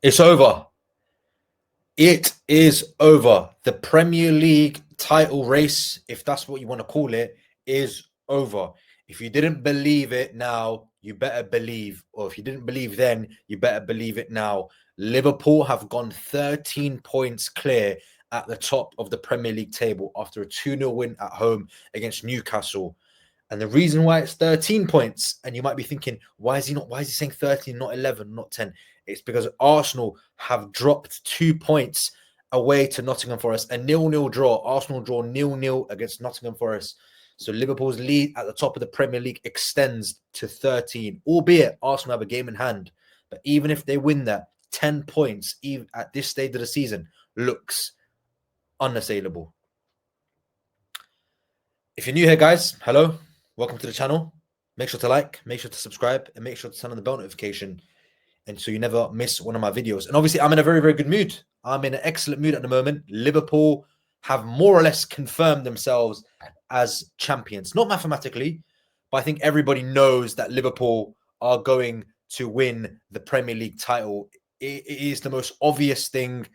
It's over. It is over. The Premier League title race, if that's what you want to call it, is over. If you didn't believe it now, you better believe. Or if you didn't believe then, you better believe it now. Liverpool have gone 13 points clear at the top of the Premier League table after a 2-0 win at home against Newcastle. And the reason why it's 13 points, and you might be thinking, why is he saying 13, not 11, not 10? It's because Arsenal have dropped 2 points away to Nottingham Forest. A 0-0 draw. Arsenal draw 0-0 against Nottingham Forest. So Liverpool's lead at the top of the Premier League extends to 13, albeit Arsenal have a game in hand. But even if they win that, 10 points even at this stage of the season looks unassailable. If you're new here, guys, hello. Welcome to the channel. Make sure to like, make sure to subscribe, and make sure to turn on the bell notification, and so you never miss one of my videos. And obviously, I'm in a very, very good mood. I'm in an excellent mood at the moment. Liverpool have more or less confirmed themselves as champions. Not mathematically, but I think everybody knows that Liverpool are going to win the Premier League title. It is the most obvious thing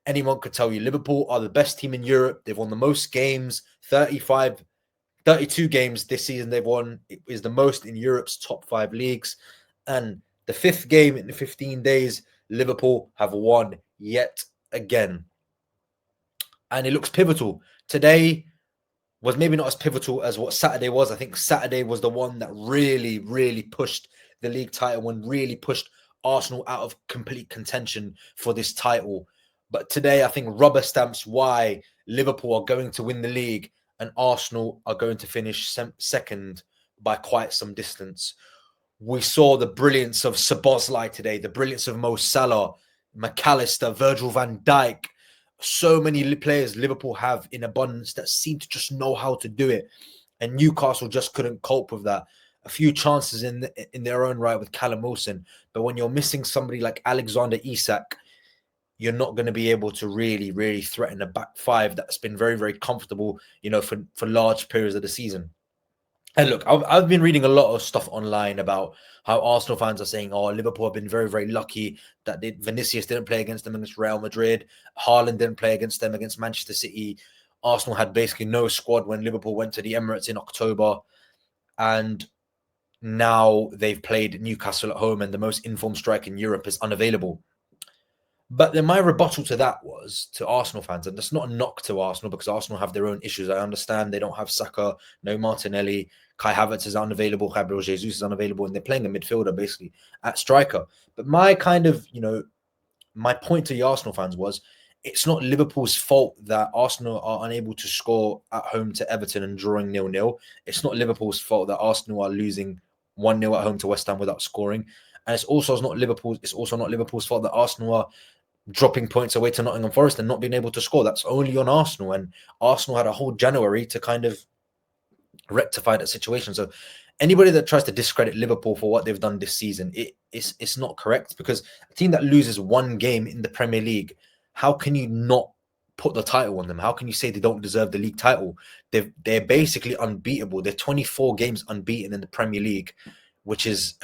anyone could tell you. Liverpool are the best team in Europe. They've won the most games, 32 games this season they've won. It is the most in Europe's top 5 leagues. And the 5th game in the 15 days, Liverpool have won yet again. And it looks pivotal. Today was maybe not as pivotal as what Saturday was. I think Saturday was the one that really, really pushed the league title and really pushed Arsenal out of complete contention for this title. But today, I think rubber stamps why Liverpool are going to win the league and Arsenal are going to finish second by quite some distance. We saw the brilliance of Szoboszlai today, the brilliance of Mo Salah, McAllister, Virgil van Dijk. So many players Liverpool have in abundance that seem to just know how to do it. And Newcastle just couldn't cope with that. A few chances in their own right with Callum Wilson. But when you're missing somebody like Alexander Isak, you're not going to be able to really, really threaten a back five that's been very, very comfortable, for large periods of the season. And look, I've been reading a lot of stuff online about how Arsenal fans are saying, oh, Liverpool have been very, very lucky that Vinicius didn't play against them against Real Madrid. Haaland didn't play against them against Manchester City. Arsenal had basically no squad when Liverpool went to the Emirates in October. And now they've played Newcastle at home and the most informed striker in Europe is unavailable. But then my rebuttal to that was to Arsenal fans, and that's not a knock to Arsenal because Arsenal have their own issues. I understand they don't have Saka, no Martinelli, Kai Havertz is unavailable, Gabriel Jesus is unavailable, and they're playing a midfielder basically at striker. But my my point to the Arsenal fans was, it's not Liverpool's fault that Arsenal are unable to score at home to Everton and drawing 0-0. It's not Liverpool's fault that Arsenal are losing 1-0 at home to West Ham without scoring. And it's also not Liverpool's fault that Arsenal are dropping points away to Nottingham Forest and not being able to score. That's only on Arsenal. And Arsenal had a whole January to kind of rectify that situation. So anybody that tries to discredit Liverpool for what they've done this season, it's not correct, because a team that loses one game in the Premier League, how can you not put the title on them? How can you say they don't deserve the league title? They're basically unbeatable. They're 24 games unbeaten in the Premier League, which is,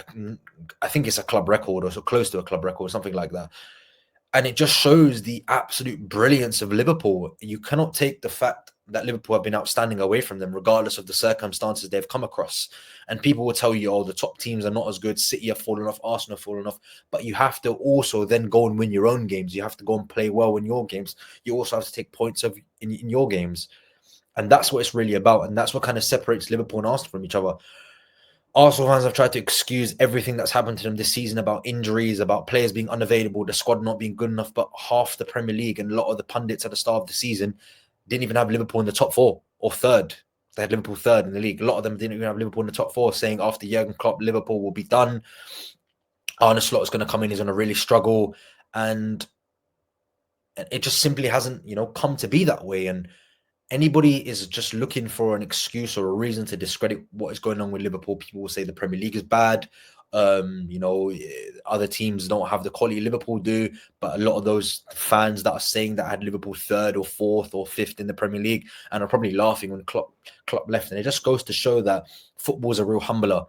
I think it's a club record or so close to a club record, something like that. And it just shows the absolute brilliance of Liverpool. You cannot take the fact that Liverpool have been outstanding away from them, regardless of the circumstances they've come across. And people will tell you, oh, the top teams are not as good. City have fallen off, Arsenal have fallen off. But you have to also then go and win your own games. You have to go and play well in your games. You also have to take points in your games. And that's what it's really about. And that's what kind of separates Liverpool and Arsenal from each other. Arsenal fans have tried to excuse everything that's happened to them this season about injuries, about players being unavailable, the squad not being good enough. But half the Premier League and a lot of the pundits at the start of the season didn't even have Liverpool in the top 4 or third. They had Liverpool third in the league. A lot of them didn't even have Liverpool in the top 4, saying after Jurgen Klopp, Liverpool will be done. Arne Slot is going to come in, he's going to really struggle. And it just simply hasn't, come to be that way. And anybody is just looking for an excuse or a reason to discredit what is going on with Liverpool. People will say the Premier League is bad. Other teams don't have the quality Liverpool do. But a lot of those fans that are saying that had Liverpool 3rd or 4th or 5th in the Premier League and are probably laughing when Klopp left. And it just goes to show that football is a real humbler.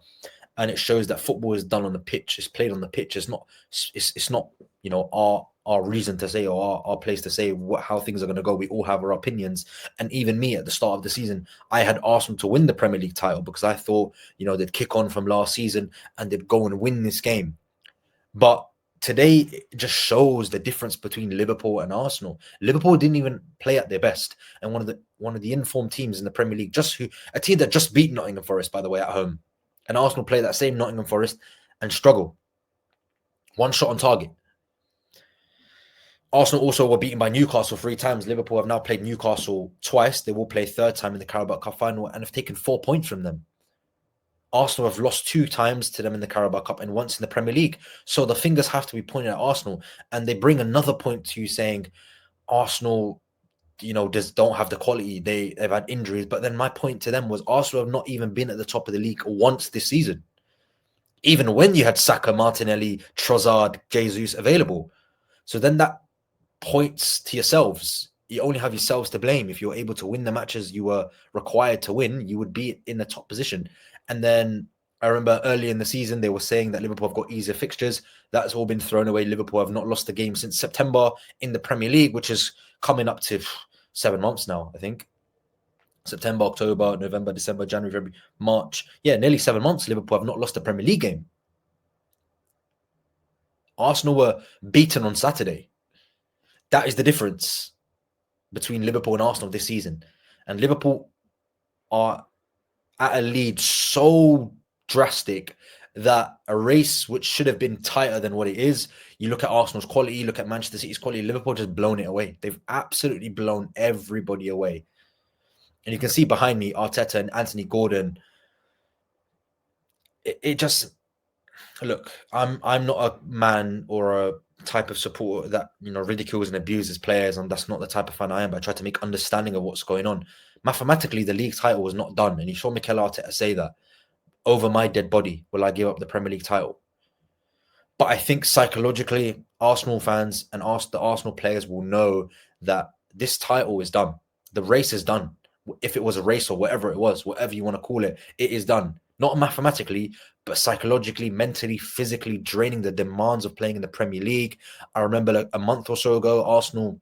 and it shows that football is done on the pitch. It's played on the pitch. It's not. It's not. You know, our reason to say, or our place to say how things are going to go. We all have our opinions, and even me at the start of the season, I had Arsenal to win the Premier League title because I thought, you know, they'd kick on from last season and they'd go and win this game. But today it just shows the difference between Liverpool and Arsenal. Liverpool didn't even play at their best, and one of the informed teams in the Premier League, a team that just beat Nottingham Forest, by the way, at home, and Arsenal play that same Nottingham Forest and struggle. One shot on target. Arsenal also were beaten by Newcastle 3 times. Liverpool have now played Newcastle twice. They will play a third time in the Carabao Cup final and have taken 4 points from them. Arsenal have lost 2 times to them in the Carabao Cup and once in the Premier League. So the fingers have to be pointed at Arsenal. And they bring another point to you saying Arsenal, you know, just don't have the quality. They've had injuries. But then my point to them was Arsenal have not even been at the top of the league once this season. Even when you had Saka, Martinelli, Trossard, Jesus available. So then that points to yourselves. You only have yourselves to blame. If you're able to win the matches you were required to win, you would be in the top position. And then I remember early in the season, they were saying that Liverpool have got easier fixtures. That's all been thrown away. Liverpool have not lost a game since September in the Premier League, which is coming up to 7 months now, I think. September, October, November, December, January, February, March. Yeah, nearly 7 months. Liverpool have not lost a Premier League game. Arsenal were beaten on Saturday. That is the difference between Liverpool and Arsenal this season. And Liverpool are at a lead so drastic that a race which should have been tighter than what it is, you look at Arsenal's quality, you look at Manchester City's quality, Liverpool just blown it away. They've absolutely blown everybody away. And you can see behind me, Arteta and Anthony Gordon. It just, look, I'm not a man or a type of supporter that, you know, ridicules and abuses players, and that's not the type of fan I am. But I try to make understanding of what's going on. Mathematically, the league title was not done, and you saw Mikel Arteta say that, over my dead body will I give up the Premier League title. But I think psychologically, Arsenal fans and the Arsenal players will know that this title is done. The race is done. If it was a race or whatever it was, whatever you want to call it, it is done. Not mathematically, but psychologically, mentally, physically draining the demands of playing in the Premier League. I remember like a month or so ago, Arsenal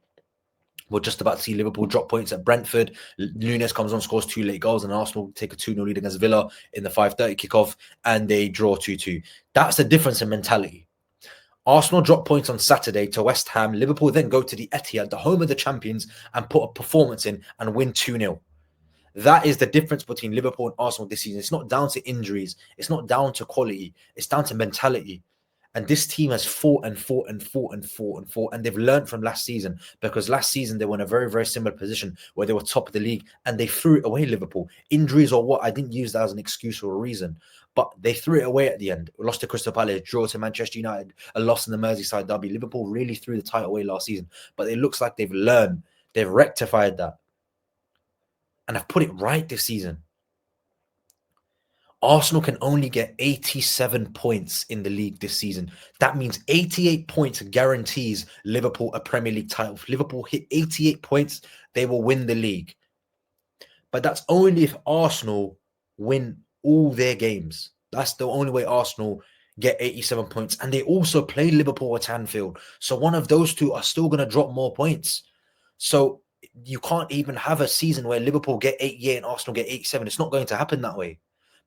were just about to see Liverpool drop points at Brentford. Nunes comes on, scores 2 late goals, and Arsenal take a 2-0 lead against Villa in the 5:30 kickoff, and they draw 2-2. That's the difference in mentality. Arsenal drop points on Saturday to West Ham. Liverpool then go to the Etihad, the home of the champions, and put a performance in and win 2-0. That is the difference between Liverpool and Arsenal this season. It's not down to injuries. It's not down to quality. It's down to mentality. And this team has fought and fought and fought and fought and fought. And they've learned from last season, because last season they were in a very, very similar position where they were top of the league and they threw it away, Liverpool. Injuries or what, I didn't use that as an excuse or a reason, but they threw it away at the end. Lost to Crystal Palace, draw to Manchester United, a loss in the Merseyside derby. Liverpool really threw the title away last season, but it looks like they've learned. They've rectified that and have put it right this season. Arsenal can only get 87 points in the league this season. That means 88 points guarantees Liverpool a Premier League title. If Liverpool hit 88 points, they will win the league. But that's only if Arsenal win all their games. That's the only way Arsenal get 87 points. And they also play Liverpool at Anfield. So one of those two are still going to drop more points. So you can't even have a season where Liverpool get 88 and Arsenal get 87. It's not going to happen that way,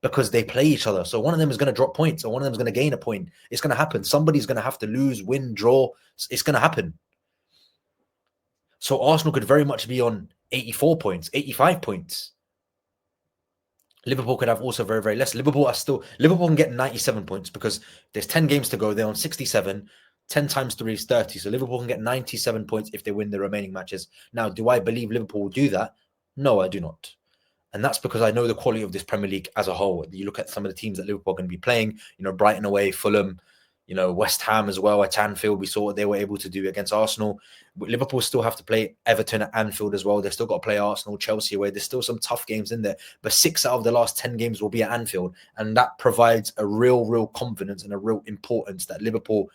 because they play each other. So one of them is going to drop points or one of them is going to gain a point. It's going to happen. Somebody's going to have to lose, win, draw. It's going to happen. So Arsenal could very much be on 84 points, 85 points. Liverpool could have also very, very less. Liverpool can get 97 points because there's 10 games to go. They're on 67. 10 times 3 is 30. So Liverpool can get 97 points if they win the remaining matches. Now, do I believe Liverpool will do that? No, I do not. And that's because I know the quality of this Premier League as a whole. You look at some of the teams that Liverpool are going to be playing, you know, Brighton away, Fulham, you know, West Ham as well at Anfield. We saw what they were able to do against Arsenal. But Liverpool still have to play Everton at Anfield as well. They've still got to play Arsenal, Chelsea away. There's still some tough games in there. But 6 out of the last 10 games will be at Anfield. And that provides a real confidence and a real importance that Liverpool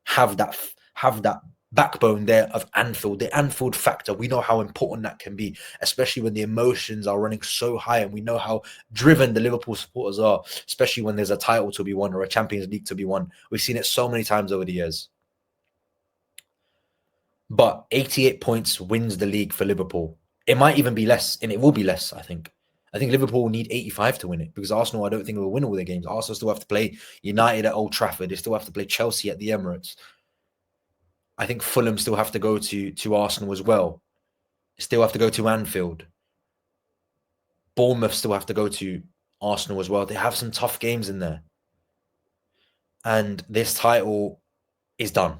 have that backbone there of Anfield, the Anfield factor. We know how important that can be, especially when the emotions are running so high, and we know how driven the Liverpool supporters are, especially when there's a title to be won or a Champions League to be won. We've seen it so many times over the years. But 88 points wins the league for Liverpool. It might even be less, and it will be less, I think. I think Liverpool will need 85 to win it, because Arsenal, I don't think, will win all their games. Arsenal still have to play United at Old Trafford. They still have to play Chelsea at the Emirates. I think Fulham still have to go to Arsenal as well. Still have to go to Anfield. Bournemouth still have to go to Arsenal as well. They have some tough games in there. And this title is done.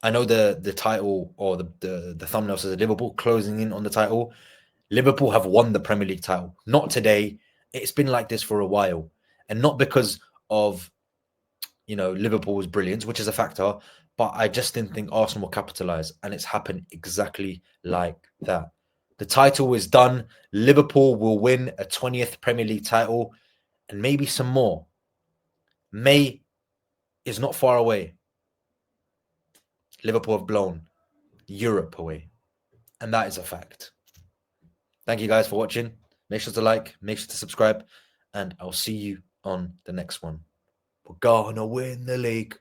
I know the title, or the thumbnail says Liverpool closing in on the title. Liverpool have won the Premier League title. Not today. It's been like this for a while. And not because of, Liverpool's brilliance, which is a factor, but I just didn't think Arsenal will capitalize. And it's happened exactly like that. The title is done. Liverpool will win a 20th Premier League title and maybe some more. May is not far away. Liverpool have blown Europe away. And that is a fact. Thank you guys for watching. Make sure to like, make sure to subscribe, and I'll see you on the next one. We're gonna win the league.